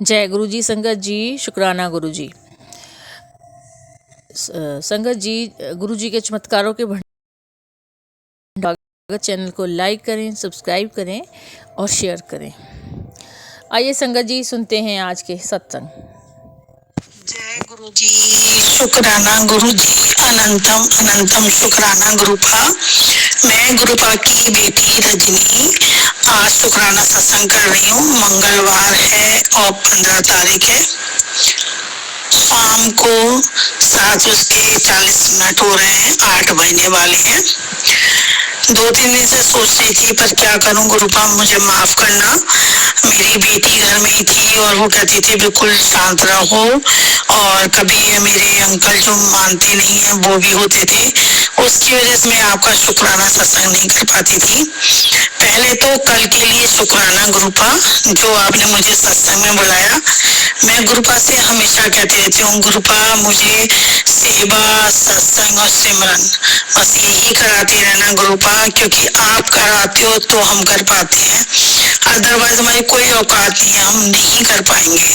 जय गुरु जी। संगत जी शुक्राना गुरु जी। संगत जी, गुरु जी के चमत्कारों के भंडार चैनल को लाइक करें, सब्सक्राइब करें और शेयर करें। आइए संगत जी सुनते हैं आज के सत्संग। जय गुरु जी, शुक्राना गुरु जी, अनंतम अनंतम शुक्राना गुरुपा। मैं गुरुपा की बेटी रजनी आज शुक्राना सत्संग कर रही हूँ। मंगलवार है और 15 तारीख है। शाम को 7:40 हो रहे हैं, 8 बजने वाले हैं। 2-3 दिन से सोच रही थी पर क्या करूं गुरुपा, मुझे माफ करना। मेरी बेटी घर में ही थी और वो कहती थी बिल्कुल शांत रहो, और कभी मेरे अंकल जो मानते नहीं है वो भी होते थे, उसकी वजह से मैं आपका शुक्राना सत्संग नहीं कर पाती थी। पहले तो कल के लिए शुक्राना गुरुपा, जो आपने मुझे सत्संग में बुलाया। मैं गुरुपा से हमेशा कहती रहती हूँ, गुरुपा मुझे सेवा, सत्संग और सिमरन बस यही कराते रहना गुरुपा, क्योंकि आप कराते हो तो हम कर पाते हैं, अदरवाइज हमारी कोई औकात नहीं है, हम नहीं कर पाएंगे।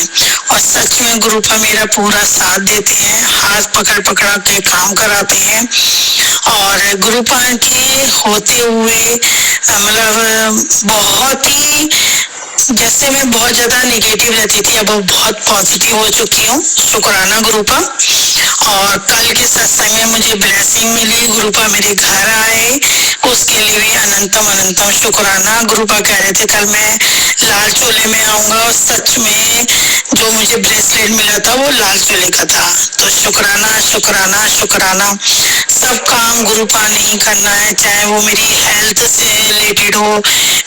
और सच में गुरुपा मेरा पूरा साथ देते हैं, हाथ पकड़ पकड़ा के काम कराते हैं। और गुरुपा के होते हुए मतलब बहुत ही, जैसे मैं बहुत ज्यादा नेगेटिव रहती थी, अब बहुत पॉजिटिव हो चुकी हूँ। शुक्राना गुरुपा। और कल के सत्संग में मुझे ब्लेसिंग मिली, गुरुपा मेरे घर आए, उसके लिए भी अनंतम अनंतम शुक्राना। गुरुपा कह रहे थे कल मैं लाल चोले में आऊंगा, और सच में जो मुझे ब्रेसलेट मिला था वो लाल चोले का था। तो शुक्राना शुक्राना शुक्राना। सब काम गुरुपा ने ही करना है, चाहे वो मेरी हेल्थ से रिलेटेड हो।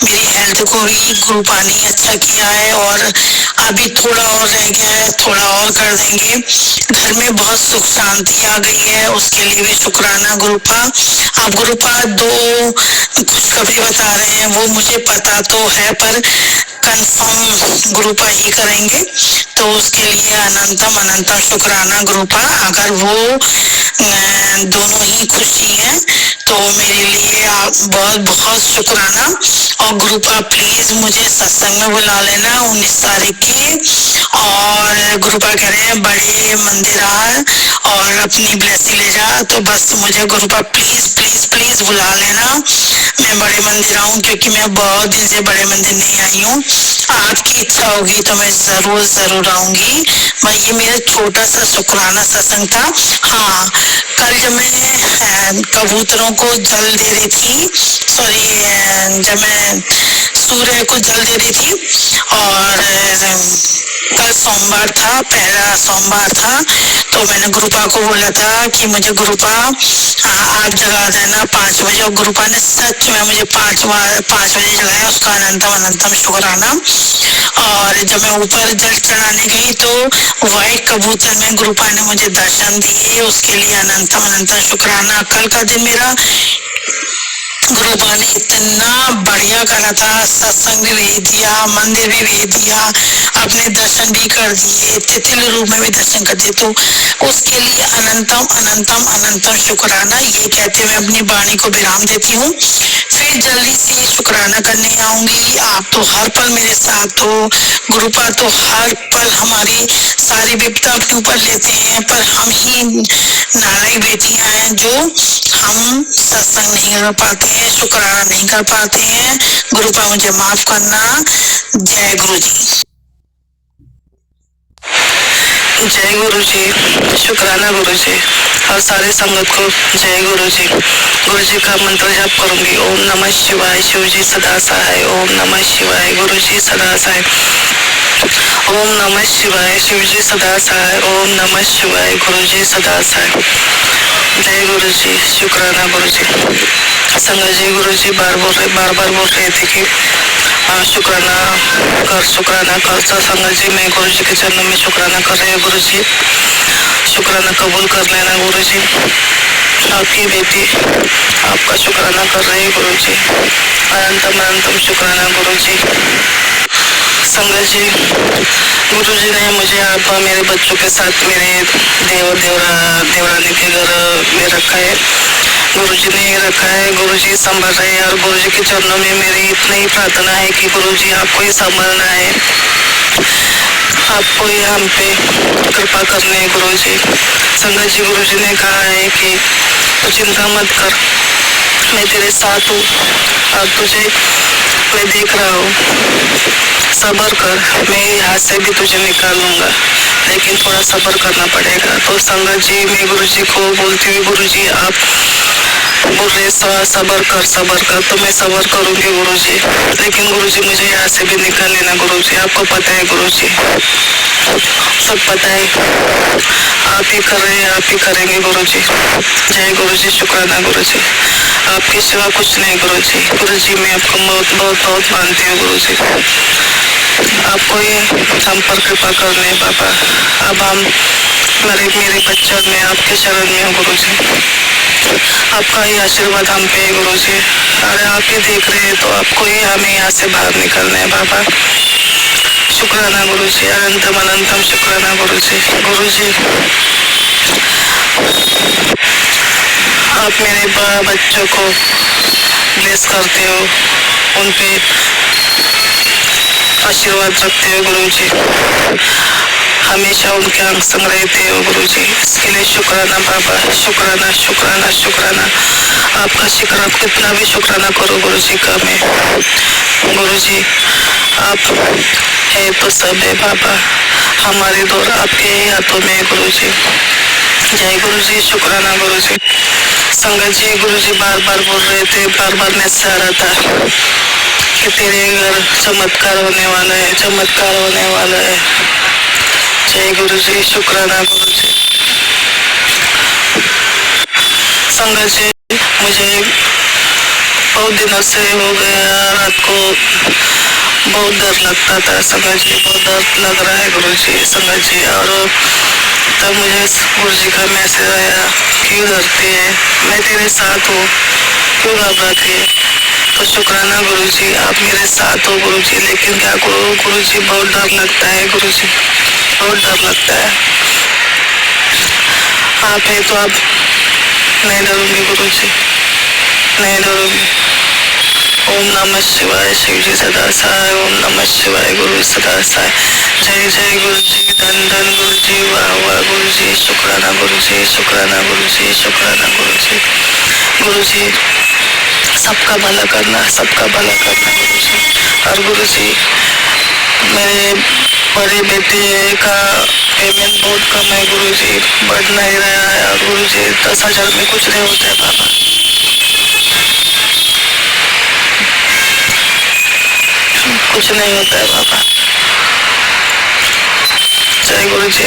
मेरी हेल्थ को भी गुरुपा ने अच्छा किया है, और अभी थोड़ा और रह गया है, थोड़ा और कर देंगे। घर में बहुत सुख शांति आ गई है, उसके लिए भी शुक्राना गुरुपा। आप गुरुपा 2 खुशखबरी बता रहे हैं, वो मुझे पता तो है पर कंफर्म गुरुपा ही करेंगे, तो उसके लिए अनंतम अनंतम शुक्राना गुरुपा। अगर वो दोनों ही खुशी हैं तो मेरे लिए आप बहुत बहुत शुक्राना। और गुरुपा प्लीज मुझे सत्संग में बुला लेना 19 तारीख की। और गुरुपा कह रहे हैं बड़े मंदिर आ और अपनी ब्लेसिंग ले जा, तो बस मुझे गुरुपा प्लीज प्लीज प्लीज बुला लेना, मैं बड़े मंदिर आऊं, क्योंकि मैं बहुत दिन से बड़े मंदिर नहीं आई हूँ। आपकी इच्छा होगी तो मैं जरूर जरूर आऊंगी। ये मेरा छोटा सा शुक्राना सत्संग था। हाँ, कल जब मैं कबूतरों को जल दे रही थी, सॉरी, जब मैं सूर्य को जल दे रही थी, और कल सोमवार था, पहला सोमवार था, तो मैंने गुरुपा को बोला था कि मुझे गुरुपा आप जगा देना 5 बजे, और गुरुपा ने सच में मुझे 5 बजे जगाया, उसका अनंतम अनंतम शुक्राना। और जब मैं ऊपर जल चढ़ाने गई तो व्हाइट कबूतर में गुरुपा ने मुझे दर्शन दिए, उसके लिए अनंतम अनंतम शुक्राना। कल का दिन मेरा गुरुपा ने इतना बढ़िया करा था, सत्संग भी भेज दिया, मंदिर भी भेज दिया, अपने दर्शन भी कर दिए, तिथिल रूप में भी दर्शन कर दिए, तो उसके लिए अनंतम अनंतम अनंतम शुक्राना। ये कहते हुए अपनी वाणी को विराम देती हूँ, फिर जल्दी से शुक्राना करने आऊंगी। आप तो हर पल मेरे साथ हो गुरुपा, तो हर पल हमारी सारी विपदा अपने ऊपर लेते हैं, पर हम ही नारायण बेटियां हैं जो हम सत्संग नहीं कर पाते हैं, शुक्राना नहीं कर पाते हैं। गुरुपा मुझे माफ करना। जय गुरु जी। जय गुरु जी, शुक्राना गुरु जी, और सारे संगत को जय गुरु जी। गुरु जी का मंत्र जाप करूंगी। ओम नमः शिवाय, शिव जी सदा सहाय। ओम नमः शिवाय, गुरु जी सदा सहाय। ओम नमः शिवाय, शिव जी सदा सहाय। ओम नमः शिवाय, गुरु जी सदा सहाय। जय गुरु जी, शुक्राना गुरु जी। संगत जी, गुरु जी बार बार बोल रहे थे कि शुक्राना कर। तो संगत जी, मैं गुरु जी के चरणों में शुक्राना कर रही हूँ। गुरु जी शुक्राना कबूल कर लेना गुरु जी। आपकी बेटी आपका शुक्राना कर रही है गुरु जी, अनंतम अनंतम शुक्राना गुरु जी। संगत जी, गुरु जी ने मुझे आप मेरे बच्चों के साथ मेरे देवरानी के घर में रखा है। गुरु जी ने रखा है, गुरु जी संभल रहे हैं, और गुरु जी के चरणों में मेरी इतनी ही प्रार्थना है कि गुरु जी आपको ही संभलना है। आपको ही हम पे कृपा करनी है गुरु जी। संगत जी, गुरु जी ने कहा है कि तू चिंता मत कर, मैं तेरे साथ हूँ और तुझे मैं देख रहा हूँ, सब्र कर, मैं यहाँ से भी तुझे निकालूंगा, लेकिन थोड़ा सब्र करना पड़ेगा। तो संगत जी, मैं गुरु जी को बोलती हूँ, गुरु जी आप बोल रहे सब्र कर, तो मैं सब्र करूंगी गुरु जी, लेकिन गुरु जी मुझे यहाँ से भी निकाल लेना गुरु जी। आपको पता है गुरु जी, सब पता है, आप ही कर रहे हैं, आप ही करेंगे गुरु जी। जय गुरु जी, शुक्राना गुरु जी, आपके सिवा कुछ नहीं गुरु जी। गुरु जी मैं आपको बहुत बहुत बहुत मानती हूँ गुरु जी, आपको ही हम पर कृपा करने बाबा। अब हम मेरे बच्चों में आपके शरण में हो गुरु जी, आपका ही आशीर्वाद हम पे है गुरु जी। अरे आप ही देख रहे हैं, तो आपको ही हमें यहाँ से बाहर निकलना है बाबा। शुक्राना गुरु जी, अनंतम अनंतम शुक्राना गुरु जी। गुरु जी आप मेरे बच्चों को ब्लेस करते हो, उन पे आशीर्वाद रखते हो गुरु जी, हमेशा उनके अंग संग रहते हो गुरु जी। इसके लिए शुक्राना बाबा, शुक्राना शुक्राना शुक्राना। आपका शुक्र, आप कितना भी शुक्राना करो गुरु जी का मैं। गुरु जी आप है तो सब है बाबा, हमारे दौर आपके ही हाथों में है गुरु जी। जय गुरु जी, शुक्राना गुरु जी। संगत जी, गुरु जी बार बार बोल रहे थे, बार बार मैसेज आ रहा था कि तेरे घर चमत्कार होने वाला है, चमत्कार होने वाला है। जय गुरु जी, शुक्राना गुरु जी। संगत जी, मुझे बहुत दिनों से हो गया, रात को बहुत डर लगता था संगत जी, बहुत डर लग रहा है गुरु जी संगत जी। और तब मुझे गुरु जी का मैसेज आया, क्यों डरती है, मैं तेरे साथ हूँ, क्यों घबराती है। तो शुक्राना गुरु जी, आप मेरे साथ हो गुरु जी, लेकिन क्या करूँ गुरु जी, बहुत डर लगता है गुरु जी, बहुत डर लगता है। आप है तो आप नहीं डरूंगी गुरु जी, नहीं डरूंगी। ओम नमः शिवाय, शिव जी सदा सहाय, ओम नमः शिवाय, गुरु सदा सहाय। जय जय गुरु जी, धन धन गुरु जी, वाह वाह गुरु जी, शुक्राना गुरु जी, शुक्राना गुरु जी, शुक्राना गुरु जी। गुरु जी सबका भला करना, सबका भला करना गुरु जी। और गुरु जी मेरे बड़े बेटे का पेमेंट बहुत कम है गुरु जी, बढ़ नहीं रहा है। और गुरु जी 10,000 में कुछ नहीं होता है बाबा, कुछ नहीं होता है बाबा। जय गुरु जी,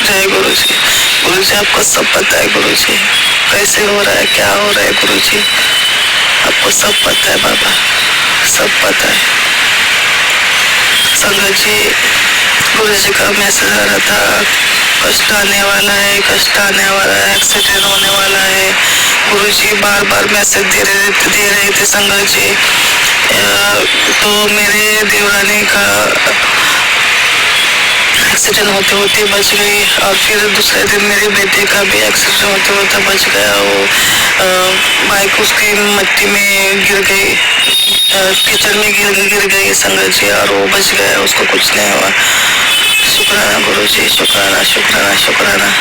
जय गुरु जी। गुरु जी आपको सब पता है गुरु जी, कैसे हो रहा है, क्या हो रहा है गुरु जी, आपको सब पता है बाबा, सब पता है। संगत जी, गुरु जी का मैसेज आ रहा था, कष्ट आने वाला है, कष्ट आने वाला है, एक्सीडेंट होने वाला है। गुरु जी बार बार मैसेज दे रहे थे संगत जी। तो मेरे देवरानी का एक्सीडेंट होते होते बच गई, और फिर दूसरे दिन मेरे बेटे का भी एक्सीडेंट होते होते बच गया। वो बाइक उसकी मिट्टी में गिर गई, कीचड़ में गिर गई संगत जी, और वो बच गया, उसको कुछ नहीं हुआ। शुक्राना गुरु जी, शुक्राना शुक्राना शुक्राना।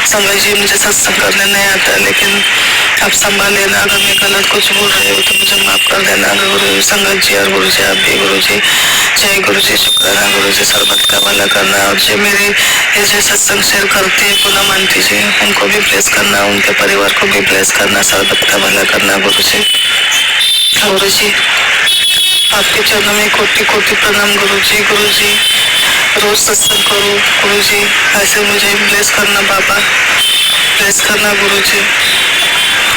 संगत जी मुझे सत्संग करने नहीं आता, लेकिन आप संभाल लेना, अगर मैं गलत कुछ बोल रही हूँ तो मुझे माफ कर देना गुरु संगत जी। और गुरु जी आप भी गुरु जी। जय गुरु जी, शुक्राना गुरु जी, सर्वत का भला करना। और जो मेरे ऐसे सत्संग शेयर करते हैं पूनम आंटी जी, उनको भी ब्लेस करना, उनके परिवार को भी ब्लेस करना, सर्वत का भला करना गुरु जी। गुरु जी आपके चरणों में कोटि कोटि प्रणाम गुरु जी। गुरु जी रोज सत्संग करो गुरु जी, ऐसे मुझे ब्लेस करना बाबा, ब्लेस करना गुरु जी।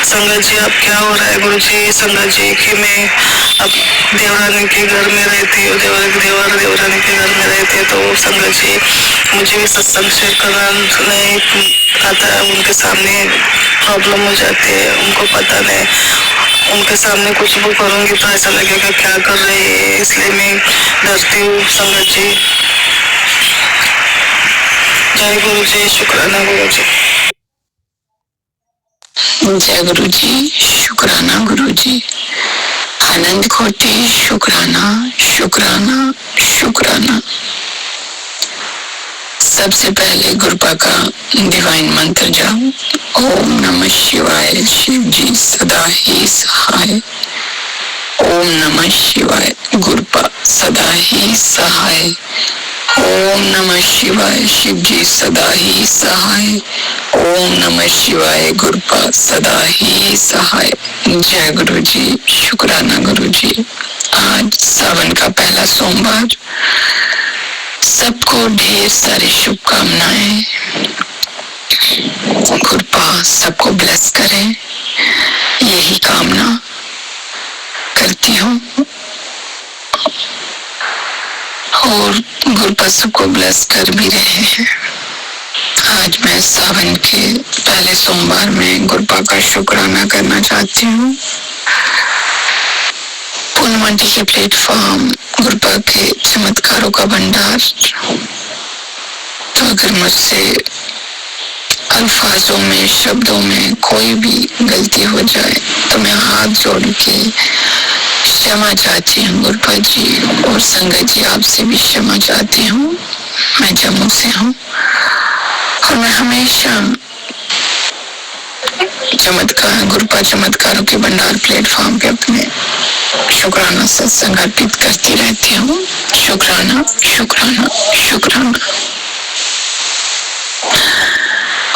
संगत जी अब क्या हो रहा है गुरु जी, संगत जी कि मैं अब देवरानी के घर में रहती हूँ, देवरानी के घर में रहती है, तो संगत जी मुझे भी सत्संग शेयर करना नहीं आता है, उनके सामने प्रॉब्लम हो जाती है, उनको पता नहीं, उनके सामने कुछ भी करूँगी तो ऐसा लगेगा क्या कर रही है, इसलिए मैं डरती हूँ संगत जी। जय गुरु जी, शुक्राना गुरु जी। जय गुरु जी, शुक्राना गुरु जी, आनंद कोटि शुक्राना शुक्राना शुक्राना। सबसे पहले गुरुपा का डिवाइन मंत्र जाप। ओम नमः शिवाय, शिव जी सदा ही सहाय। ओम नमः शिवाय, गुरुपा सदा ही सहाय। ओम नमः शिवाय, शिव जी सदा ही सहाय। ओम नमः शिवाय, गुरुपा सदा ही सहाय। जय गुरु जी, शुक्राना गुरु जी। आज सावन का पहला सोमवार, सबको ढेर सारी शुभकामनाएं। गुरुपा सबको ब्लेस करें, यही कामना करती हूँ। और गुरुपा सबको ब्लेस कर भी रहे हैं। आज मैं सावन के पहले सोमवार में गुरुपा का शुक्राना करना चाहती हूँ। पूर्णमंडी के प्लेटफॉर्म, गुरुपा के चमत्कारों का भंडार। तो अगर मुझसे अल्फाजों में, शब्दों में कोई भी गलती हो जाए तो मैं हाथ जोड़ के क्षमा चाहती हूँ गुरुपा जी। और संगत जी, आपसे भी क्षमा चाहती हूँ। मैं जम्मू से हूँ और मैं हमेशा गुरुपा चमत्कारों के भंडार प्लेटफॉर्म पे अपने शुक्राना सत्संग अर्पित करती रहती हूँ। शुक्राना, शुक्राना, शुक्राना।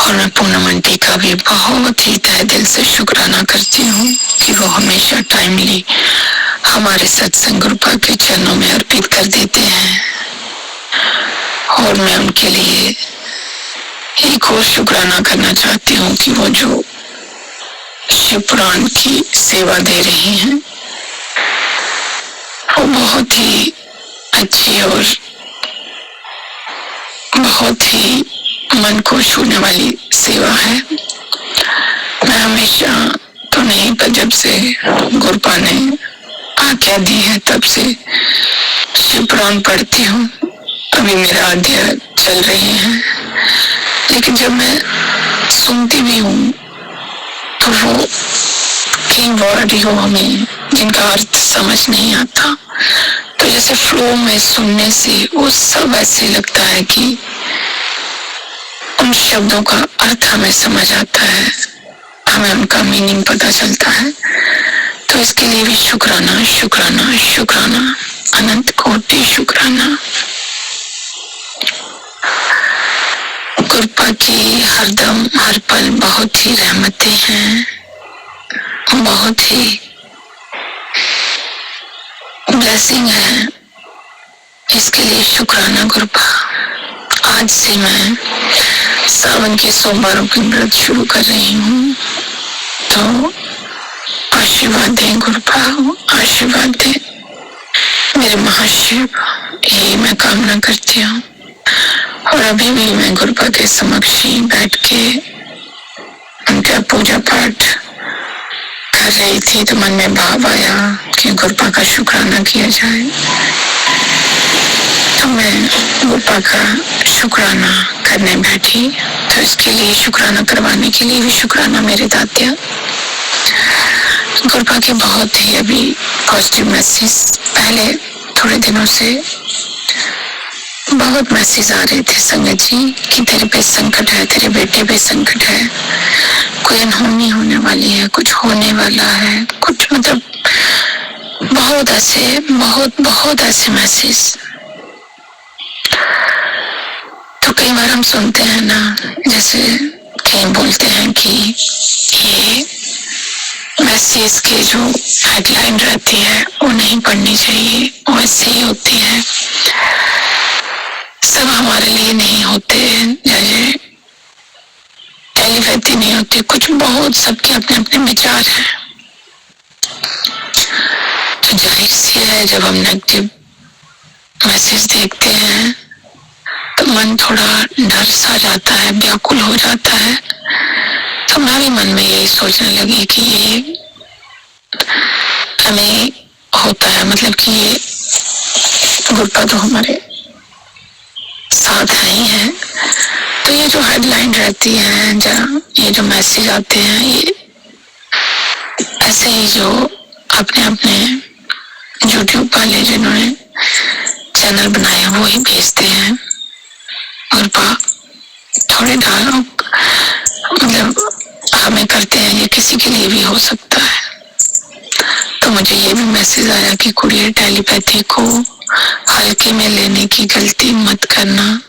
और मैं पूर्णमंटी का भी बहुत ही तहे दिल से शुक्राना करती हूँ कि वो हमेशा टाइमली हमारे सत्संग गुरुपा के चरणों में अर्पित कर देते हैं। और मैं उनके लिए एक और शुक्राना करना चाहती हूँ कि वो जो शिव पुराण की सेवा दे रही हैं, वो बहुत ही अच्छी और बहुत ही मन को छूने वाली सेवा है। मैं हमेशा तो नहीं, पर जब से गुरुपा ने आज्ञा दी है तब से शिव पुराण पढ़ती हूँ। अभी मेरा अध्याय चल रहे हैं, लेकिन जब मैं सुनती भी हूँ तो वो कई वर्ड ही हो हमें जिनका अर्थ समझ नहीं आता, तो जैसे फ्लो में सुनने से वो सब ऐसे लगता है कि उन शब्दों का अर्थ हमें समझ आता है, हमें उनका मीनिंग पता चलता है। तो इसके लिए भी शुक्राना, शुक्राना, शुक्राना, अनंत कोटि शुक्राना। गुरुपा की हरदम हर पल बहुत ही रहमतें हैं, बहुत ही ब्लेसिंग है। इसके लिए शुक्राना गुरुपा। आज से मैं सावन के सोमवारों के व्रत शुरू कर रही हूँ, तो आशीर्वाद दें गुरुपा, आशीर्वाद दें मेरे महाशिव, यही मैं कामना करती हूँ। और अभी भी मैं गुरुपा के समक्ष ही बैठ के उनका पूजा पाठ कर रही थी, तो मन में भाव आया कि गुरुपा का शुक्राना किया जाए। तो मैं गुरुपा का शुक्राना करने बैठी। तो इसके लिए शुक्राना करवाने के लिए भी शुक्राना मेरे दात्या। गुरुपा के बहुत ही अभी पॉजिटिव मैसेज, पहले थोड़े दिनों से बहुत मैसेज आ रहे थे संगत जी कि तेरे पे संकट है, तेरे बेटे पे संकट है, कोई अनहोनी होने वाली है, कुछ होने वाला है, कुछ मतलब बहुत ऐसे मैसेज। तो कई बार हम सुनते हैं ना, जैसे कहीं बोलते हैं कि ये मैसेज के जो हेडलाइन रहती है वो नहीं पढ़नी चाहिए, वो ऐसे ही होती है, सब हमारे लिए नहीं होते, जैसे टेलीपैथी नहीं होती, कुछ बहुत सबके अपने अपने विचार हैं। तो जाहिर सी है जब हम नेगेटिव मैसेज देखते हैं तो मन थोड़ा डर सा जाता है, व्याकुल हो जाता है। तो मैं भी मन में यही सोचने लगी कि ये हमें होता है, मतलब कि ये गुरुपा तो हमारे साथ ही है। तो ये जो हेडलाइन रहती है, जहाँ ये जो मैसेज आते हैं, ये ऐसे ही जो अपने अपने यूट्यूब वाले जिन्होंने चैनल बनाए वो ही भेजते हैं। गुरुपा थोड़े मतलब हमें करते हैं, ये किसी के लिए भी हो सकता है। तो मुझे ये भी मैसेज आया कि कुरियर टेलीपैथी को हल्के में लेने की गलती मत करना।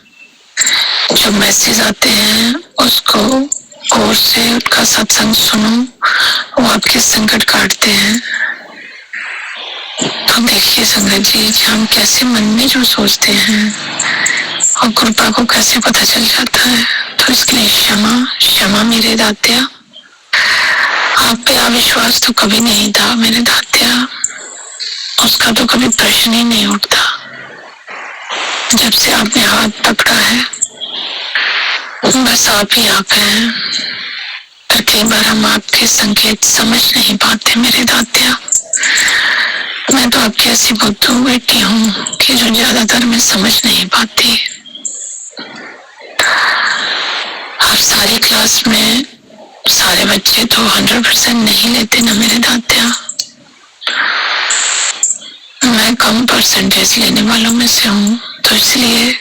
जो मैसेज आते हैं उसको गौर से उनका सत्संग सुनो, वो आपके संकट काटते हैं। तो देखिए संगत जी, हम कैसे मन में जो सोचते हैं और कृपा को कैसे पता चल जाता है। तो इसके लिए क्षमा मेरे दात्या। आप पे अविश्वास तो कभी नहीं था मेरे दात्या, उसका तो कभी प्रश्न ही नहीं उठता। जब से आपने हाथ पकड़ा है बस आप ही आप हैं। पर कई बार हम आपके संकेत समझ नहीं पाते मेरे दात्या। मैं तो आपकी ऐसी बुद्धू बेटी हूँ कि जो ज्यादातर मैं समझ नहीं पाती। आप सारी क्लास में सारे बच्चे तो 100% नहीं लेते ना मेरे दात्या। मैं कम परसेंटेज लेने वालों में से हूँ, तो इसलिए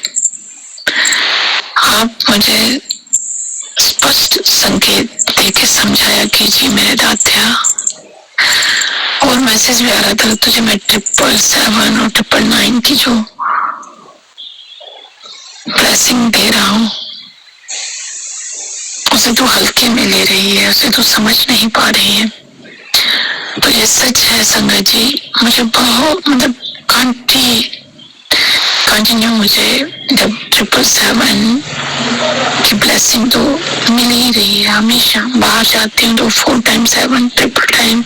आप मुझे स्पष्ट संकेत देके समझाया कीजिए मेरे दात्या। और मैसेज भी आ रहा था तुझे मैं 777 और 999 की जो ब्लेसिंग दे रहा हूँ उसे तो हल्के में ले रही है, उसे तो समझ नहीं पा रही है। तो ये सच है संगत जी, मुझे बहुत मतलब कंटिन्यू मुझे जब 777 की ब्लेसिंग तो मिल ही रही है। हमेशा बाहर जाती हूँ तो 4 time 7 triple time,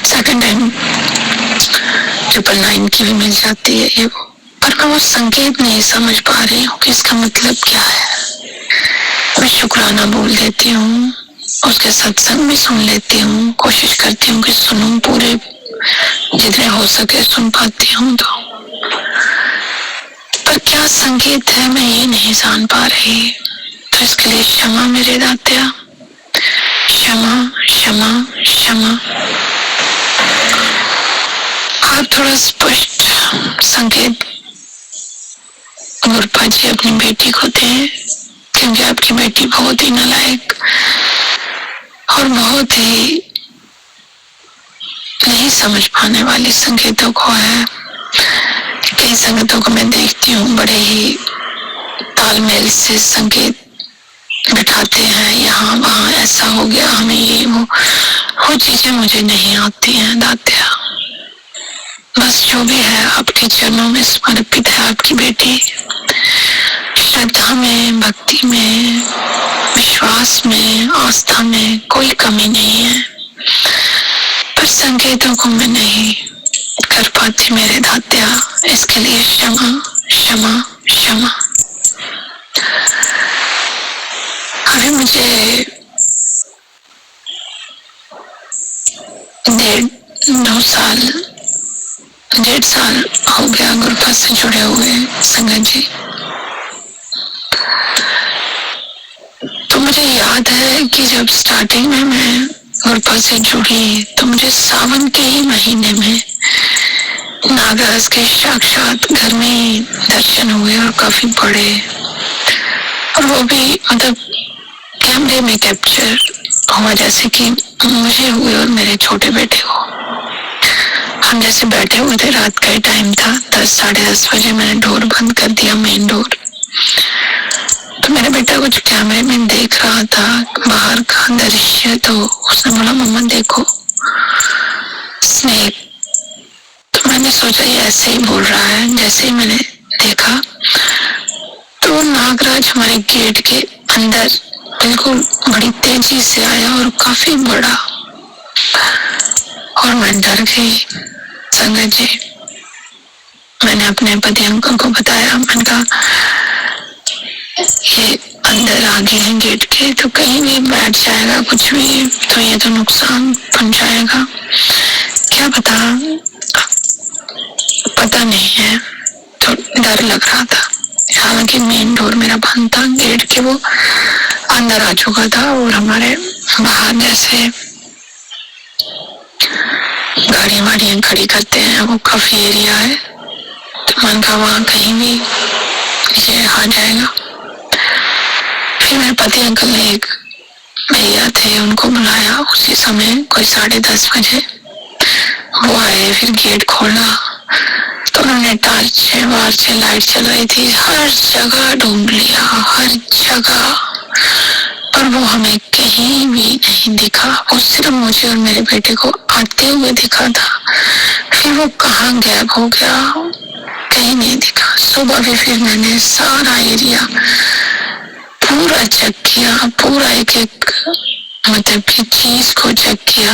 second time 999 की भी मिल जाती है ये वो। पर मैं वो संकेत नहीं समझ पा रही हूँ कि इसका मतलब क्या है। मैं शुक्राना बोल देती हूँ, उसके सत्संग भी सुन लेती हूँ, कोशिश करती हूँ कि सुनूं, पूरे जितने हो सके सुन पाती हूँ। तो पर क्या संकेत है मैं ये नहीं जान पा रही। तो इसके लिए क्षमा मेरे दात्या, क्षमा क्षमा क्षमा। आप थोड़ा स्पष्ट संकेत गुरुपा जी अपनी बेटी को दें, क्योंकि आपकी बेटी बहुत ही नालायक और बहुत ही नहीं समझ पाने वाली संकेतों को है। कई संकेतों को मैं देखती हूँ बड़े ही तालमेल से संकेत बिठाते हैं, यहाँ वहाँ ऐसा हो गया, हमें ये वो चीजें मुझे नहीं आती हैं दात्या। बस जो भी है आपके चरणों में समर्पित है आपकी बेटी। श्रद्धा में, भक्ति में, विश्वास में, आस्था में कोई कमी नहीं है। पर संकेतों को मैं नहीं कर पाती मेरे दात्या, इसके लिए क्षमा क्षमा क्षमा। अभी मुझे 1.5 साल हो गया गुरुपा से जुड़े हुए संगत जी। तो मुझे याद है कि जब स्टार्टिंग में मैं गुरुपा से जुड़ी तो मुझे सावन के ही महीने में नागराज के साक्षात घर में ही दर्शन हुए और काफी बड़े, और वो भी मतलब कैमरे में कैप्चर हुआ, जैसे कि मुझे हुए और मेरे छोटे बेटे को। हम जैसे बैठे हुए थे, रात का ही टाइम था, 10 साढ़े 10 बजे मैंने डोर बंद कर दिया, मेन डोर। तो मेरा बेटा कुछ कैमरे में देख रहा था बाहर का दृश्य, तो उसने बोला मम्मा देखो स्नेक। तो मैंने सोचा ये ऐसे ही बोल रहा है। जैसे ही मैंने देखा तो नागराज हमारे गेट के अंदर बिल्कुल बड़ी तेजी से आया और काफी बड़ा, और मैं डर गई संगत जी। मैंने अपने पति अंकल को बताया, मैंने कहा ये अंदर आ गए हैं गेट के, तो कहीं भी बैठ जाएगा कुछ भी, तो ये तो नुकसान पहुंचाएगा, क्या पता नहीं है। तो डर लग रहा था, हालांकि मेन डोर मेरा बंद था, गेट के वो अंदर आ चुका था, और हमारे बाहर जैसे गाड़ियां खड़ी करते हैं वो काफी एरिया है, तो मन का वहां कहीं भी ये आ जाएगा। फिर मेरे पति अंकल ने एक भैया थे, उनको बुलाया उसी समय, कोई 10:30 बजे वो आए, फिर गेट खोला तो उन्होंने टॉर्च से बाहर से लाइट चल रही थी, हर जगह ढूंढ लिया, हर जगह, पर वो हमें कहीं भी नहीं दिखा। वो सिर्फ मुझे और मेरे बेटे को आते हुए दिखा था। फिर वो कहाँ गायब हो गया, कहीं नहीं दिखा। सुबह भी फिर मैंने सारा एरिया पूरा चेक किया, पूरा एक एक मतलब की चीज को चेक किया,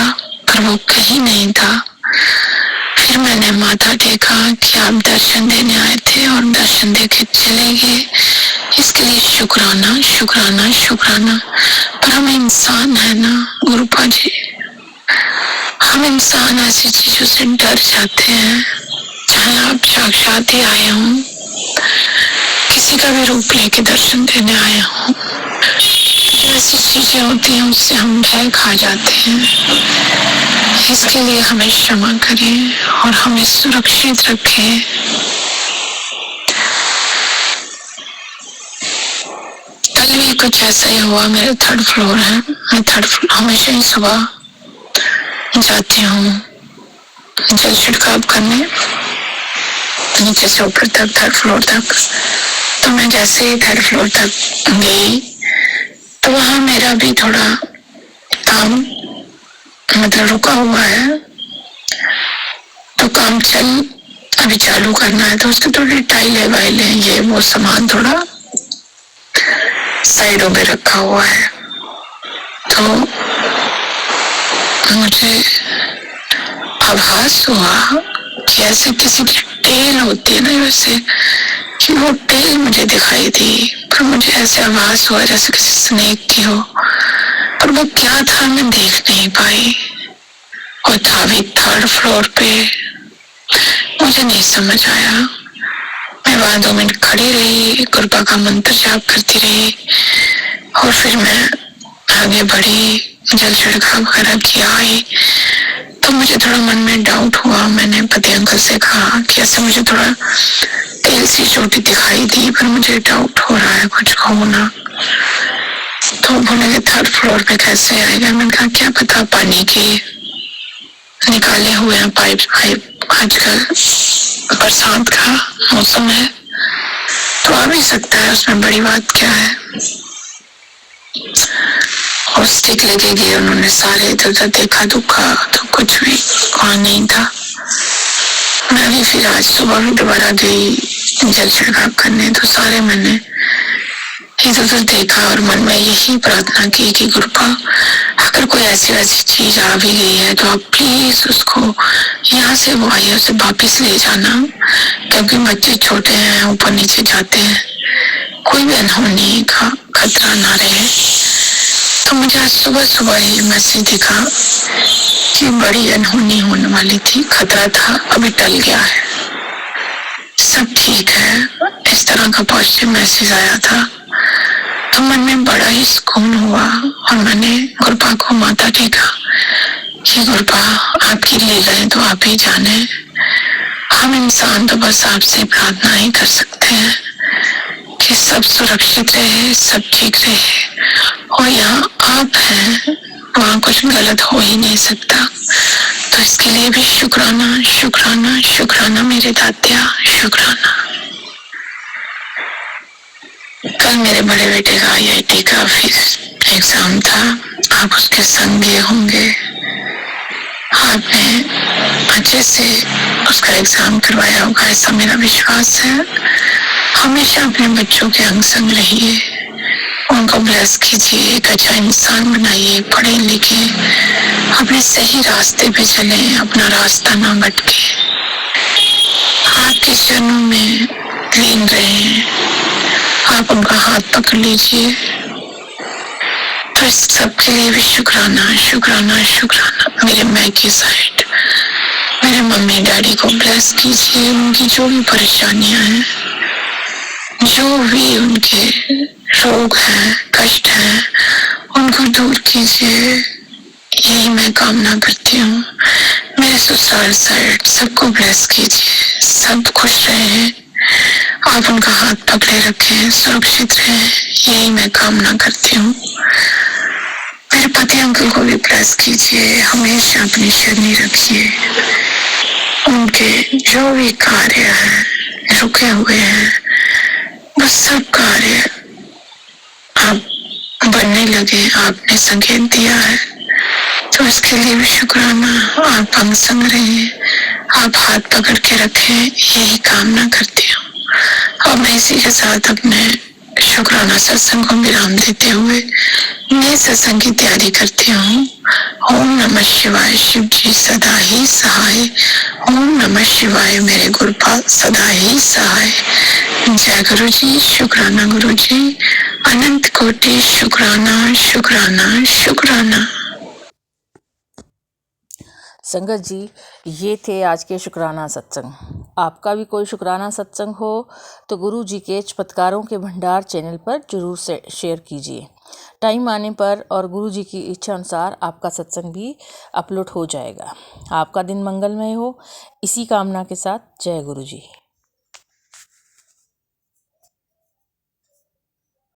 पर वो कहीं नहीं था। फिर मैंने माथा टेका कि आप दर्शन देने आए थे और दर्शन देके चले गए, इसके लिए शुक्राना शुक्राना शुक्राना। पर हम इंसान है ना गुरुपा जी, हम इंसान ऐसी चीजों से डर जाते हैं। चाहे आप साक्षात ही आए हों, किसी का भी रूप लेके दर्शन देने आए हों, ऐसी चीजें होती हैं उससे हम भय खा जाते हैं। इसके लिए हमें क्षमा करें और हमें सुरक्षित रखें। कल भी कुछ ऐसा ही हुआ। मेरे 3rd फ्लोर है, मैं 3rd फ्लोर हमेशा ही सुबह जाती हूँ जल छिड़काव करने, नीचे से ऊपर तक 3rd फ्लोर तक। तो मैं जैसे ही 3rd फ्लोर तक गई तो वहां मेरा भी थोड़ा काम मतलब रुका हुआ है, तो काम अभी चालू करना है, तो उसके थोड़ी टाइलें वाइलें ये वो सामान थोड़ा साइडों में रखा हुआ है। तो मुझे आभास हुआ कि ऐसे किसी की टेल होती है ना, वैसे कि वो टेल मुझे दिखाई दी, पर मुझे ऐसे आभास हुआ जैसे किसी स्नेक की हो, पर वो क्या था मैं देख नहीं पाई। वो था भी 3rd फ्लोर पे, मुझे नहीं समझ आया। मैं वहां 2 मिनट खड़ी रही, कृपा का मंत्र जाप करती रही और फिर मैं आगे बढ़ी, जल छिड़काव करा किया आई। तो मुझे थोड़ा मन में डाउट हुआ। मैंने पति अंकल से कहा कि ऐसे मुझे थोड़ा तेल सी चोटी दिखाई दी, पर मुझे डाउट हो रहा है कुछ होना। तो बोले 3rd फ्लोर पे कैसे आएगा? मैंने कहा क्या पता, पानी के निकाले हुए हैं पाइप। आजकल बरसात का मौसम है तो आ भी सकता है, उसमें बड़ी बात क्या है। और स्टिक लेके गए, उन्होंने सारे इधर उधर देखा दुखा तो कुछ भी वहां नहीं था। मैं भी फिर आज सुबह भी दोबारा गई जल छिड़काव करने, तो सारे मैंने इधर उधर देखा और मन में यही प्रार्थना की कि गुरुपा अगर कोई ऐसी वैसी चीज आ भी गई है तो आप प्लीज उसको यहाँ से वो आई उसे वापिस ले जाना, क्योंकि बच्चे छोटे हैं, ऊपर नीचे जाते हैं, कोई भी अनहोनी का खतरा ना रहे। तो मुझे आज सुबह सुबह ही मैसेज दिखा कि बड़ी अनहोनी होने वाली थी, खतरा था, अभी टल गया है, सब ठीक है। इस तरह का पॉजिटिव मैसेज आया था। तो मन में बड़ा ही सुकून हुआ और मैंने गुरुपा को माथा टेका कि गुरुपा आपकी लीलाएं तो आप ही जाने, हम इंसान तो बस आपसे प्रार्थना ही कर सकते हैं कि सब सुरक्षित रहे, सब ठीक रहे। और यहाँ आप हैं, वहाँ कुछ गलत हो ही नहीं सकता। तो इसके लिए भी शुक्राना शुक्राना शुक्राना मेरे दात्या, शुक्राना। कल मेरे बड़े बेटे का IIT का फिर एग्जाम था, आप उसके संग गए होंगे, आपने अच्छे से उसका एग्जाम करवाया होगा ऐसा मेरा विश्वास है। हमेशा अपने बच्चों के अंग संग रहिए, उनको ब्लेस कीजिए, एक अच्छा इंसान बनाइए, पढ़े लिखे, अपने सही रास्ते पे चले, अपना रास्ता ना भटके, आपके चरणों में लीन रहे, आप उनका हाथ पकड़ लीजिए। तो इस सब के लिए भी शुक्राना शुक्राना शुक्राना। मेरे माँ की साइड मेरे मम्मी डैडी को ब्लेस कीजिए, उनकी जो भी परेशानियां हैं, जो भी उनके रोग हैं, कष्ट हैं, उनको दूर कीजिए, यही मैं कामना करती हूँ। मेरे ससुराल साइड सबको ब्लेस कीजिए, सब खुश रहे, आप उनका हाथ पकड़े रखें, सुरक्षित रहें, यही मैं कामना करती हूँ। मेरे पति अंकल को भी ब्लेस कीजिए, हमेशा अपनी शनि रखिए। उनके जो भी कार्य है रुके हुए हैं, वो सब कार्य अब बनने लगे। आपने संकेत दिया है तो इसके लिए भी शुक्राना। आप हम संग रहिए, आप हाथ पकड़ के रखें, यही कामना करती हूँ। और मैं इसी के साथ अपने शुक्राना सत्संग को विराम देते हुए नए सत्संग की तैयारी करती हूँ। ओम नमः शिवाय, शिव जी सदा ही सहाय। ओम नमः शिवाय, मेरे गुरुपाल सदा ही सहाय। जय गुरु जी, शुक्राना गुरु जी, अनंत कोटि शुक्राना शुक्राना शुक्राना। संगत जी, ये थे आज के शुक्राना सत्संग। आपका भी कोई शुक्राना सत्संग हो तो गुरु जी के चमत्कारों के भंडार चैनल पर जरूर से शेयर कीजिए। टाइम आने पर और गुरु जी की इच्छा अनुसार आपका सत्संग भी अपलोड हो जाएगा। आपका दिन मंगलमय हो, इसी कामना के साथ जय गुरु जी।